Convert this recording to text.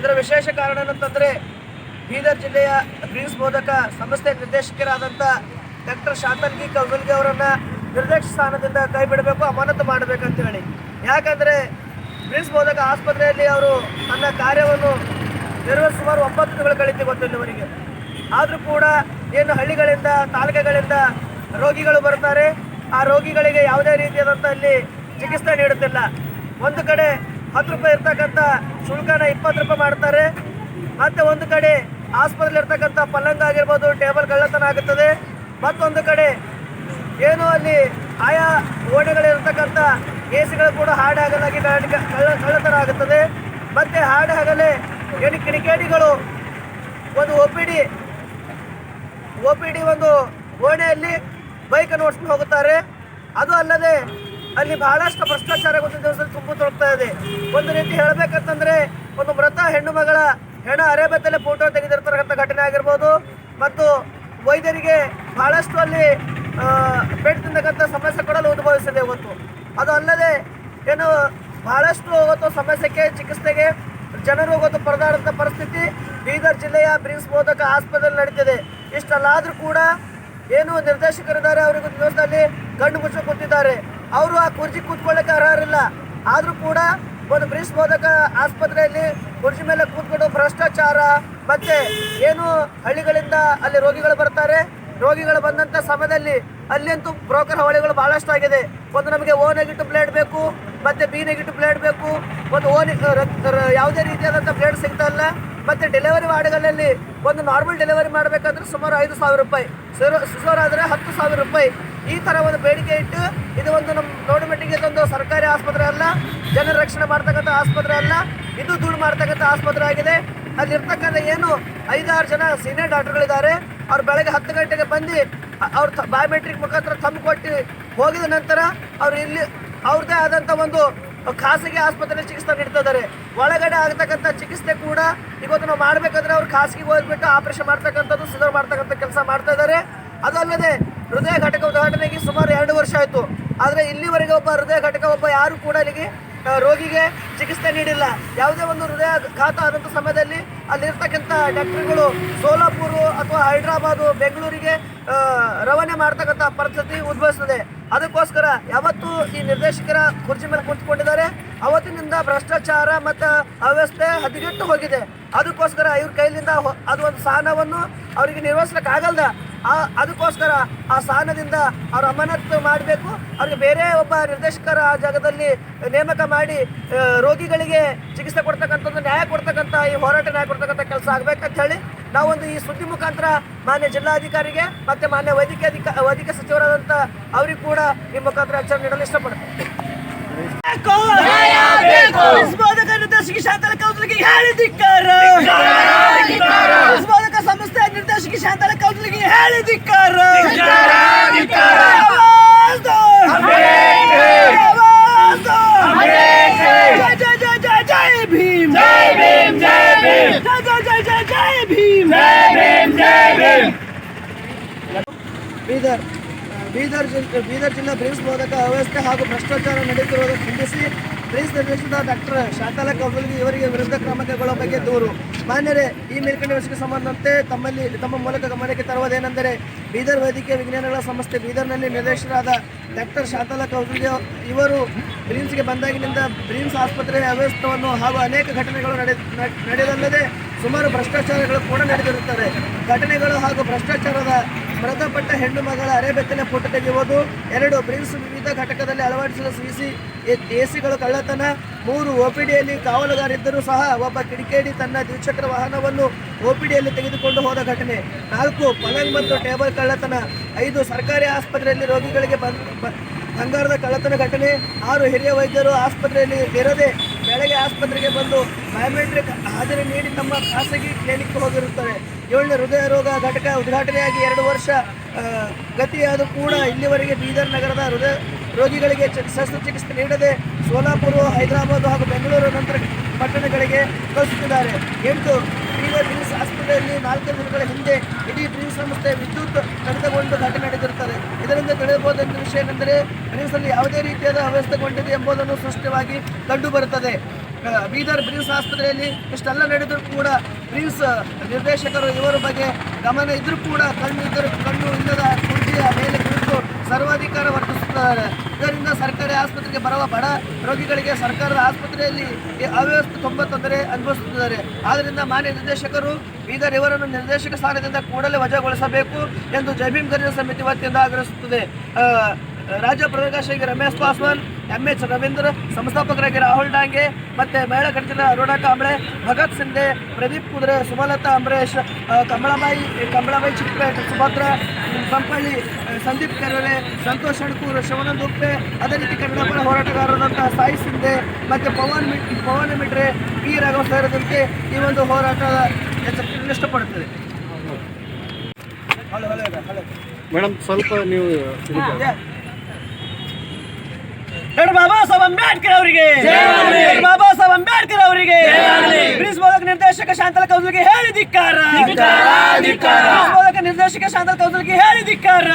ಇದರ ವಿಶೇಷ ಕಾರಣ ಏನಂತಂದರೆ ಬೀದರ್ ಜಿಲ್ಲೆಯ ಬ್ರಿಮ್ಸ್ ಬೋಧಕ ಸಂಸ್ಥೆ ನಿರ್ದೇಶಕರಾದಂಥ ಡಾಕ್ಟರ್ ಶಾಂತಲ್ಗಿ ಕೌಜಲ್ಗಿ ಅವರನ್ನು ನಿರ್ದೇಶಕ ಸ್ಥಾನದಿಂದ ಕೈ ಬಿಡಬೇಕು, ಅಮಾನತು ಮಾಡಬೇಕಂತ ಹೇಳಿ. ಯಾಕಂದರೆ ಬ್ರಿಮ್ಸ್ ಬೋಧಕ ಆಸ್ಪತ್ರೆಯಲ್ಲಿ ಅವರು ತನ್ನ ಕಾರ್ಯವನ್ನು ನಿರ್ವಹಿಸಿ ಸುಮಾರು 9 ತಿಂಗಳು ಕಳೀತಿ ಗೊತ್ತಿಲ್ಲವರಿಗೆ. ಆದರೂ ಕೂಡ ಏನು ಹಳ್ಳಿಗಳಿಂದ ತಾಲೂಕುಗಳಿಂದ ರೋಗಿಗಳು ಬರ್ತಾರೆ, ಆ ರೋಗಿಗಳಿಗೆ ಯಾವುದೇ ರೀತಿಯಾದಂಥ ಅಲ್ಲಿ ಚಿಕಿತ್ಸೆ ನೀಡುತ್ತಿಲ್ಲ. ಒಂದು ಕಡೆ 10 ರೂಪಾಯಿ ಇರ್ತಕ್ಕಂಥ ಶುಲ್ಕನ 20 ರೂಪಾಯಿ ಮಾಡ್ತಾರೆ. ಮತ್ತು ಒಂದು ಕಡೆ ಆಸ್ಪತ್ರೆಯಲ್ಲಿ ಇರ್ತಕ್ಕಂಥ ಪಲ್ಲಂಗ ಆಗಿರ್ಬೋದು, ಟೇಬಲ್ ಕಳ್ಳತನ ಆಗುತ್ತದೆ. ಮತ್ತೊಂದು ಕಡೆ ಏನು ಅಲ್ಲಿ ಆಯಾ ಓಣೆಗಳಿರ್ತಕ್ಕಂಥ ಕೇಸುಗಳು ಕೂಡ ಹಾಡಾಗಲಾಗಿ ಕಳ್ಳತನ ಆಗುತ್ತದೆ. ಮತ್ತು ಹಾಡಾಗಲೇ ಏನು ಕಿಡಿಕೇಡಿಗಳು ಒಂದು ಒ ಪಿ ಡಿ ಒಂದು ಓಣೆಯಲ್ಲಿ ಬೈಕನ್ನು ಓಡಿಸ್ಕೊಂಡು ಹೋಗುತ್ತಾರೆ. ಅದು ಅಲ್ಲದೆ ಅಲ್ಲಿ ಬಹಳಷ್ಟು ಭ್ರಷ್ಟಾಚಾರ ಒಂದು ದಿವಸದಲ್ಲಿ ತುಂಬ ತೊಡಗ್ತಾ ಇದೆ. ಒಂದು ರೀತಿ ಹೇಳಬೇಕಂತಂದರೆ ಒಂದು ಮೃತ ಹೆಣ್ಣು ಮಗಳ ಹೆಣ ಅರೆಬೆತ್ತಲೆ ಫೋಟೋ ತೆಗೆದಿರ್ತಕ್ಕಂಥ ಘಟನೆ ಆಗಿರ್ಬೋದು. ಮತ್ತು ವೈದ್ಯರಿಗೆ ಬಹಳಷ್ಟು ಅಲ್ಲಿ ಪೇಟ್ ತಿಂತಕ್ಕಂಥ ಸಮಸ್ಯೆ ಕೂಡ ಉದ್ಭವಿಸಿದೆ ಇವತ್ತು. ಅದು ಅಲ್ಲದೆ ಏನು ಬಹಳಷ್ಟು ಇವತ್ತು ಸಮಸ್ಯೆಗೆ ಚಿಕಿತ್ಸೆಗೆ ಜನರು ಇವತ್ತು ಪರದಾಡುವಂಥ ಪರಿಸ್ಥಿತಿ ಬೀದರ್ ಜಿಲ್ಲೆಯ ಬ್ರಿಮ್ಸ್ ಬೋಧಕ ಆಸ್ಪತ್ರೆಯಲ್ಲಿ ನಡೀತಿದೆ. ಇಷ್ಟಲ್ಲಾದರೂ ಕೂಡ ಏನು ನಿರ್ದೇಶಕರಿದ್ದಾರೆ ಅವರಿಗೂ ದಿವಸದಲ್ಲಿ ಕಣ್ಣು ಮುಚ್ಚ ಕೂತಿದ್ದಾರೆ. ಅವರು ಆ ಕುರ್ಚಿ ಕೂತ್ಕೊಳ್ಳೋಕ್ಕೆ ಅರ್ಹರಿಲ್ಲ. ಆದರೂ ಕೂಡ ಒಂದು ಬ್ರಿಮ್ಸ್ ಬೋಧಕ ಆಸ್ಪತ್ರೆಯಲ್ಲಿ ಕುರ್ಚಿ ಮೇಲೆ ಕೂತ್ಕೊಂಡು ಭ್ರಷ್ಟಾಚಾರ ಮತ್ತು ಏನು ಹಳ್ಳಿಗಳಿಂದ ಅಲ್ಲಿ ರೋಗಿಗಳು ಬರ್ತಾರೆ. ರೋಗಿಗಳು ಬಂದಂಥ ಸಮಯದಲ್ಲಿ ಅಲ್ಲಿಂತೂ ಬ್ರೋಕರ್ ಹಾವಳಿಗಳು ಭಾಳಷ್ಟು ಆಗಿದೆ. ಒಂದು ನಮಗೆ ಓ ನೆಗೆಟಿವ್ ಬ್ಲಡ್ ಬೇಕು, ಮತ್ತು ಬಿ ನೆಗೆಟಿವ್ ಬ್ಲಡ್ ಬೇಕು, ಒಂದು ಯಾವುದೇ ರೀತಿಯಾದಂಥ ಬ್ಲಡ್ ಸಿಗ್ತಾ ಇಲ್ಲ. ಮತ್ತು ಡೆಲಿವರಿ ವಾರ್ಡ್ಗಳಲ್ಲಿ ಒಂದು ನಾರ್ಮಲ್ ಡೆಲಿವರಿ ಮಾಡಬೇಕಂದ್ರೆ ಸುಮಾರು 5,000 ರೂಪಾಯಿ, ಸಿಸೋರ್ ಆದರೆ 10,000 ರೂಪಾಯಿ. ಈ ಥರ ಒಂದು ಬೇಡಿಕೆ ಇಟ್ಟು ಇದು ಒಂದು ನಮ್ಮ ನೋಡಿ ಮಟ್ಟಿಗೆ ಇದೊಂದು ಸರ್ಕಾರಿ ಆಸ್ಪತ್ರೆ ಅಲ್ಲ, ಜನರ ರಕ್ಷಣೆ ಮಾಡ್ತಕ್ಕಂಥ ಆಸ್ಪತ್ರೆ ಅಲ್ಲ, ಇದು ದುಡ್ಡು ಮಾಡ್ತಕ್ಕಂಥ ಆಸ್ಪತ್ರೆ ಆಗಿದೆ. ಅಲ್ಲಿರ್ತಕ್ಕಂಥ ಏನು 5-6 ಜನ ಸೀನಿಯರ್ ಡಾಕ್ಟರ್ಗಳಿದ್ದಾರೆ. ಅವ್ರು ಬೆಳಗ್ಗೆ 10 ಗಂಟೆಗೆ ಬಂದು ಅವ್ರು ಬಯೋಮೆಟ್ರಿಕ್ ಮುಖಾಂತರ ತಂದು ಕೊಟ್ಟು ಹೋಗಿದ ನಂತರ ಅವರು ಇಲ್ಲಿ ಅವ್ರದ್ದೇ ಆದಂಥ ಒಂದು ಖಾಸಗಿ ಆಸ್ಪತ್ರೆಯಲ್ಲಿ ಚಿಕಿತ್ಸೆ ನೀಡ್ತಾ ಇದ್ದಾರೆ. ಒಳಗಡೆ ಆಗತಕ್ಕಂಥ ಚಿಕಿತ್ಸೆ ಕೂಡ ಇವತ್ತು ನಾವು ಮಾಡಬೇಕಾದ್ರೆ ಅವ್ರು ಖಾಸಗಿಗೆ ಹೋಗ್ಬಿಟ್ಟು ಆಪರೇಷನ್ ಮಾಡ್ತಕ್ಕಂಥದ್ದು, ಸಿಸರ್ ಮಾಡ್ತಕ್ಕಂಥ ಕೆಲಸ ಮಾಡ್ತಾ ಇದ್ದಾರೆ. ಅದಲ್ಲದೆ ಹೃದಯ ಘಟಕ ಉದ್ಘಾಟನೆಗೆ ಸುಮಾರು 2 ವರ್ಷ ಆಯಿತು. ಆದರೆ ಇಲ್ಲಿವರೆಗೆ ಒಬ್ಬ ಹೃದಯ ಘಟಕ ಯಾರು ಕೂಡ ಇಲ್ಲಿಗೆ ರೋಗಿಗೆ ಚಿಕಿತ್ಸೆ ನೀಡಿಲ್ಲ. ಯಾವುದೇ ಒಂದು ಹೃದಯಾಘಾತ ಆದಂಥ ಸಮಯದಲ್ಲಿ ಅಲ್ಲಿರ್ತಕ್ಕಂಥ ಡಾಕ್ಟರ್ಗಳು ಸೋಲಾಪುರ ಅಥವಾ ಹೈದ್ರಾಬಾದು, ಬೆಂಗಳೂರಿಗೆ ರವಾನೆ ಮಾಡ್ತಕ್ಕಂಥ ಪರಿಸ್ಥಿತಿ ಉದ್ಭವಿಸ್ತದೆ. ಅದಕ್ಕೋಸ್ಕರ ಯಾವತ್ತು ಈ ನಿರ್ದೇಶಕರ ಕುರ್ಚಿ ಮೇಲೆ ಕುಳಿತುಕೊಂಡಿದ್ದಾರೆ ಅವತ್ತಿನಿಂದ ಭ್ರಷ್ಟಾಚಾರ ಮತ್ತು ಅವ್ಯವಸ್ಥೆ ಹದಗೆಟ್ಟು ಹೋಗಿದೆ. ಅದಕ್ಕೋಸ್ಕರ ಇವ್ರ ಕೈಲಿಂದ ಅದು ಒಂದು ಸ್ಥಾನವನ್ನು ಅವರಿಗೆ ನಿರ್ವಹಿಸ್ಲಿಕ್ಕೆ ಆಗಲ್ದ. ಅದಕ್ಕೋಸ್ಕರ ಆ ಸ್ಥಾನದಿಂದ ಅವ್ರು ಅಮಾನತು ಮಾಡಬೇಕು. ಅವ್ರಿಗೆ ಬೇರೆ ಒಬ್ಬ ನಿರ್ದೇಶಕರ ಆ ಜಾಗದಲ್ಲಿ ನೇಮಕ ಮಾಡಿ ರೋಗಿಗಳಿಗೆ ಚಿಕಿತ್ಸೆ ಕೊಡ್ತಕ್ಕಂಥದ್ದು, ನ್ಯಾಯ ಕೊಡ್ತಕ್ಕಂಥ ಈ ಹೋರಾಟ ನ್ಯಾಯ ಕೊಡ್ತಕ್ಕಂಥ ಕೆಲಸ ಆಗಬೇಕಂತ ಹೇಳಿ ನಾವೊಂದು ಈ ಸುದ್ದಿ ಮುಖಾಂತರ ಮಾನ್ಯ ಜಿಲ್ಲಾಧಿಕಾರಿಗೆ ಮತ್ತು ಮಾನ್ಯ ವೈದ್ಯಕೀಯ ಸಚಿವರಾದಂಥ ಅವ್ರಿಗೆ ಕೂಡ ಈ ಮುಖಾಂತರ ಎಚ್ಚರ ನೀಡಲು ಇಷ್ಟಪಡ್ತೇವೆ. ನಿರ್ದೇಶಕಿ ಶಾಂತಲ ಕೌಜಲ್ಗಿ ಹೇಳಿದಿಕ್ಕಾರ, ಸಂಸ್ಥೆ ನಿರ್ದೇಶಕಿ ಶಾಂತಲ ಕೌಜಲ್ಗಿ ಹೇಳಿದಿಕ್ಕಾರ. ಜೈ ಭೀಮ್, ಜೈ ಭೀಮ್, ಜೈ ಭೀಮ್, ಜೈ ಭೀಮ್, ಜೈ ಭೀಮ್, ಜೈ ಭೀಮ್. ಬೀದರ್ ಜಿಲ್ಲಾ ಬ್ರಿಮ್ಸ್ ಬೋಧಕ ಅವ್ಯವಸ್ಥೆ ಹಾಗೂ ಭ್ರಷ್ಟಾಚಾರ ನಡೆಯುತ್ತಿರುವುದನ್ನು ಖಂಡಿಸಿ ಬ್ರಿಮ್ಸ್ ನಿರ್ದೇಶಕರಾದ ಡಾಕ್ಟರ್ ಶಾಂತಲ ಕೌಜಲ್ಗಿ ಇವರಿಗೆ ವಿರುದ್ಧ ಕ್ರಮ ಕೈಗೊಳ್ಳುವ ಬಗ್ಗೆ ದೂರು. ಮಾನ್ಯರೇ, ಈ ಮೇಲ್ಕಂಡ ವಿಷಯಕ್ಕೆ ಸಂಬಂಧಂತೆ ತಮ್ಮ ಮೂಲಕ ಗಮನಕ್ಕೆ ತರುವುದೇನೆಂದರೆ, ಬೀದರ್ ವೈದ್ಯಕೀಯ ವಿಜ್ಞಾನಗಳ ಸಂಸ್ಥೆ ಬೀದರ್ನಲ್ಲಿ ನಿರ್ದೇಶಕರಾದ ಡಾಕ್ಟರ್ ಶಾಂತಲ ಕೌಜಲ್ಗಿ ಇವರು ಬ್ರಿಮ್ಸ್ಗೆ ಬಂದಾಗಿನಿಂದ ಬ್ರಿಮ್ಸ್ ಆಸ್ಪತ್ರೆಯ ಅವ್ಯವಸ್ಥೆಯನ್ನು ಹಾಗೂ ಅನೇಕ ಘಟನೆಗಳು ನಡೆದಲ್ಲದೆ ಸುಮಾರು ಭ್ರಷ್ಟಾಚಾರಗಳು ಕೂಡ ನಡೆದಿರುತ್ತದೆ. ಘಟನೆಗಳು ಹಾಗೂ ಭ್ರಷ್ಟಾಚಾರದ ಮೃತಪಟ್ಟ ಹೆಣ್ಣು ಮಗಳ ಅರೆಬೆತ್ತಲೆ ಫೋಟೋ ತೆಗೆಯುವುದು, 2 ಬ್ರಿಮ್ಸ್ ವಿವಿಧ ಘಟಕದಲ್ಲಿ ಅಳವಡಿಸಿದ ಸಿಸಿ ಎಸಿಗಳು ಕಳ್ಳತನ, 3 OPDಯಲ್ಲಿ ಕಾವಲುಗಾರಿದ್ದರೂ ಸಹ ಒಬ್ಬ ಕಿಡಿಕೇಡಿ ತನ್ನ ದ್ವಿಚಕ್ರ ವಾಹನವನ್ನು OPDಯಲ್ಲಿ ತೆಗೆದುಕೊಂಡು ಹೋದ ಘಟನೆ, 4 ಪಲಂಗ್ ಮತ್ತು ಟೇಬಲ್ ಕಳ್ಳತನ, 5 ಸರ್ಕಾರಿ ಆಸ್ಪತ್ರೆಯಲ್ಲಿ ರೋಗಿಗಳಿಗೆ ಬಂಗಾರದ ಕಳ್ಳತನ ಘಟನೆ, 6 ಹಿರಿಯ ವೈದ್ಯರು ಆಸ್ಪತ್ರೆಯಲ್ಲಿ ಇರದೆ ಬೆಳಗ್ಗೆ ಆಸ್ಪತ್ರೆಗೆ ಬಂದು ಬಯೋಮೆಟ್ರಿಕ್ ಹಾಜರಿ ನೀಡಿ ತಮ್ಮ ಖಾಸಗಿ ಕ್ಲಿನಿಕ್ಗೆ ಹೋಗಿರುತ್ತಾರೆ. 7ನೇ ಹೃದಯ ರೋಗ ಘಟಕ ಉದ್ಘಾಟನೆಯಾಗಿ 2 ವರ್ಷ ಗತಿಯಾದರೂ ಕೂಡ ಇಲ್ಲಿವರೆಗೆ ಬೀದರ್ ನಗರದ ಹೃದಯ ರೋಗಿಗಳಿಗೆ ಶಸ್ತ್ರಚಿಕಿತ್ಸೆ ನೀಡದೆ ಸೋಲಾಪುರ, ಹೈದರಾಬಾದ್ ಹಾಗೂ ಬೆಂಗಳೂರು ನಂತರ ಪಟ್ಟಣಗಳಿಗೆ ಕಳಿಸುತ್ತಿದ್ದಾರೆ. 8 ಬೀದರ್ ಬ್ರಿಮ್ಸ್ ಆಸ್ಪತ್ರೆಯಲ್ಲಿ 4 ದಿನಗಳ ಹಿಂದೆ ಇಡೀ ಬ್ರಿಮ್ಸ್ ಸಂಸ್ಥೆ ವಿದ್ಯುತ್ ಕಡಿತಗೊಂಡು ಘಟನೆ ನಡೆದಿರುತ್ತದೆ. ಇದರಿಂದ ತಿಳಿಯಬಹುದಾದ ವಿಷಯ ಏನೆಂದರೆ ಬ್ರಿಮ್ಸ್ನಲ್ಲಿ ಯಾವುದೇ ರೀತಿಯಾದ ಅವ್ಯವಸ್ಥೆಗೊಂಡಿದೆ ಎಂಬುದನ್ನು ಸ್ಪಷ್ಟವಾಗಿ ಕಂಡುಬರುತ್ತದೆ. ಬೀದರ್ ಬ್ರಿಮ್ಸ್ ಆಸ್ಪತ್ರೆಯಲ್ಲಿ ಇಷ್ಟೆಲ್ಲ ನಡೆದರೂ ಕೂಡ ಬ್ರಿಮ್ಸ್ ನಿರ್ದೇಶಕರು ಇವರ ಬಗ್ಗೆ ಗಮನ ಇದ್ರೂ ಕೂಡ ಕಣ್ಣು ಇಲ್ಲದ ಕುರ್ಚಿಯ ಮೇಲೆ ಕುಳಿತು ಸರ್ವಾಧಿಕಾರ ವರ್ತಿಸುತ್ತಿದ್ದಾರೆ. ಇದರಿಂದ ಸರ್ಕಾರಿ ಆಸ್ಪತ್ರೆಗೆ ಬರುವ ಬಡ ರೋಗಿಗಳಿಗೆ ಸರ್ಕಾರದ ಆಸ್ಪತ್ರೆಯಲ್ಲಿ ಅವ್ಯವಸ್ಥೆ ತುಂಬ ತೊಂದರೆ ಅನುಭವಿಸುತ್ತಿದ್ದಾರೆ. ಆದ್ದರಿಂದ ಮಾನ್ಯ ನಿರ್ದೇಶಕರು ಬೀದರ್ ಇವರನ್ನು ನಿರ್ದೇಶಕ ಸ್ಥಾನದಿಂದ ಕೂಡಲೇ ವಜಾಗೊಳಿಸಬೇಕು ಎಂದು ಜೈಭೀಮ್ ಗರಿಷ್ಠ ಸಮಿತಿ ವತಿಯಿಂದ ಆಗ್ರಹಿಸುತ್ತದೆ. ರಾಜ್ಯ ಪ್ರಧಾನಕಾರ್ಯದರ್ಶಿ ರಮೇಶ್ ಪಾಸ್ವಾನ್, MH ರವೀಂದ್ರ, ಸಂಸ್ಥಾಪಕರಾಗಿ ರಾಹುಲ್ ಡಾಂಗೆ ಮತ್ತು ಮಹಿಳಾ ಘಟಕದ ಅರುಣಾ ಕಾಂಬ್ಳೆ, ಭಗತ್ ಸಿಂಧೆ, ಪ್ರದೀಪ್ ಕುದ್ರೆ, ಸುಮಲತಾ ಅಂಬರೀಶ್, ಕಮಲಾಬಾಯಿ ಚಿಕ್ಕಪೇಟ್, ಸುಭದ್ರ ಸಂಪಳ್ಳಿ, ಸಂದೀಪ್ ಕೆರವೆ, ಸಂತೋಷ್ ಅಣಕೂರ್, ಶಿವಾನಂದ ಉಪ್ಪೆ, ಅದೇ ರೀತಿ ಕನ್ನಡ ಪರ ಹೋರಾಟಗಾರರಾದಂಥ ಸಾಯಿ ಸಿಂಧೆ ಮತ್ತು ಪವನ್ ಮಿಟ್ರೆ, ಪಿ ರಾಘವ್ ಸೇರಿದಂತೆ ಈ ಒಂದು ಹೋರಾಟದ ಇಷ್ಟಪಡುತ್ತದೆ. ಮೇಡಮ್ ಸ್ವಲ್ಪ ನೀವು ಡಾಕ್ಟರ್ ಬಾಬಾ ಸಾಹೇಬ್ ಅಂಬೇಡ್ಕರ್ ಅವರಿಗೆ, ಬಾಬಾ ಸಾಹೇಬ್ ಅಂಬೇಡ್ಕರ್ ಅವರಿಗೆ, ಬ್ರಿಮ್ಸ್ ಬೋಧಕ ನಿರ್ದೇಶಕ ಶಾಂತಲ ಕೌಜಲ್ಗೆ ಹೇಳಿ ಧಿಕ್ಕಾರ, ಬ್ರಿಮ್ಸ್ ಬೋಧಕ ನಿರ್ದೇಶಕ ಶಾಂತಲ ಕೌಜಲ್ಗೆ ಹೇಳಿ ಧಿಕ್ಕಾರ.